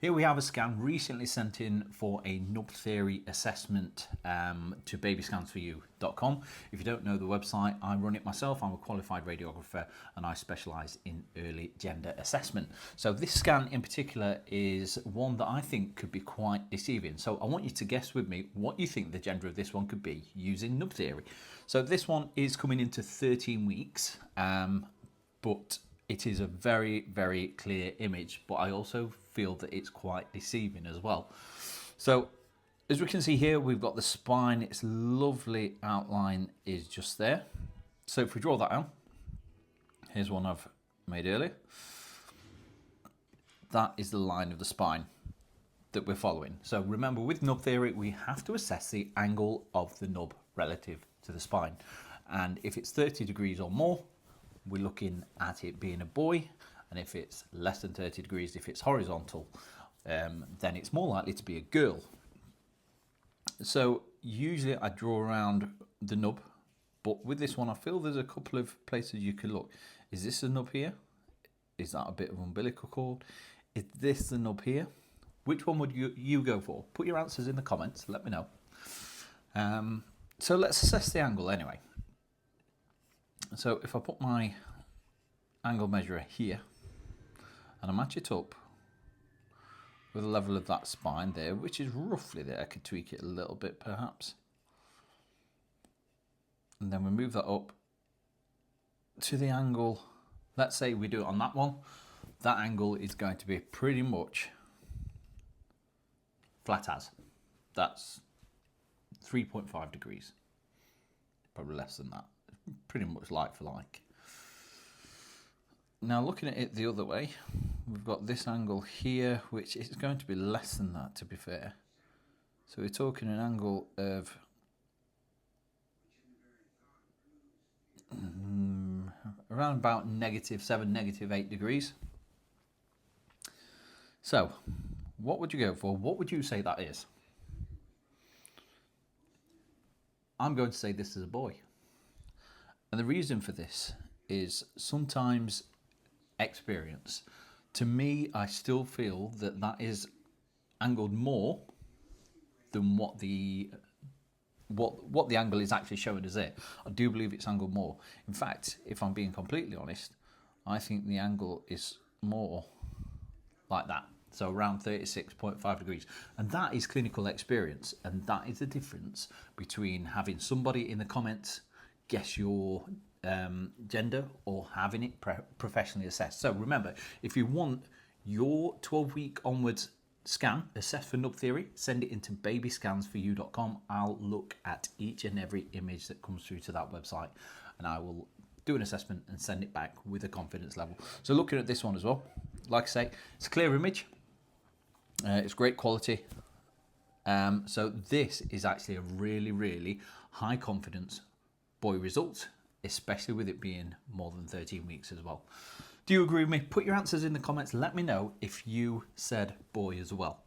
Here we have a scan recently sent in for a nub theory assessment to babyscansforyou.com. If you don't know the website, I run it myself. I'm a qualified radiographer and I specialise in early gender assessment. So this scan in particular is one that I think could be quite deceiving. So I want you to guess with me what you think the gender of this one could be using nub theory. So this one is coming into 13 weeks, but it is a very, very clear image, but I also feel that it's quite deceiving as well. So as we can see here, we've got the spine. Its lovely outline is just there. So if we draw that out, here's one I've made earlier. That is the line of the spine that we're following. So remember, with nub theory, we have to assess the angle of the nub relative to the spine. And if it's 30 degrees or more, we're looking at it being a boy, and if it's less than 30 degrees, if it's horizontal, then it's more likely to be a girl. So usually I draw around the nub, but with this one I feel there's a couple of places you could look. Is this the nub here? Is that a bit of umbilical cord? Is this the nub here? Which one would you go for? Put your answers in the comments, let me know. So let's assess the angle anyway. So if I put my angle measurer here and I match it up with the level of that spine there, which is roughly there, I could tweak it a little bit perhaps. And then we move that up to the angle. Let's say we do it on that one. That angle is going to be pretty much flat as. That's 3.5 degrees. Probably less than that. Pretty much like for like. Now looking at it the other way, we've got this angle here, which is going to be less than that, to be fair. So we're talking an angle of around about -7, -8 degrees. So what would you go for? What would you say that is? I'm going to say this is a boy. And the reason for this is sometimes experience. To me, I still feel that that is angled more than what the angle is actually showing us there. I do believe it's angled more. In fact, if I'm being completely honest, I think the angle is more like that. So around 36.5 degrees. And that is clinical experience. And that is the difference between having somebody in the comments guess your gender or having it professionally assessed. So remember, if you want your 12-week onwards scan assessed for nub theory, send it into babyscansforyou.com. I'll look at each and every image that comes through to that website, and I will do an assessment and send it back with a confidence level. So looking at this one as well, like I say, it's a clear image. It's great quality. So this is actually a really, really high confidence boy result, especially with it being more than 13 weeks as well. Do you agree with me? Put your answers in the comments. Let me know if you said boy as well.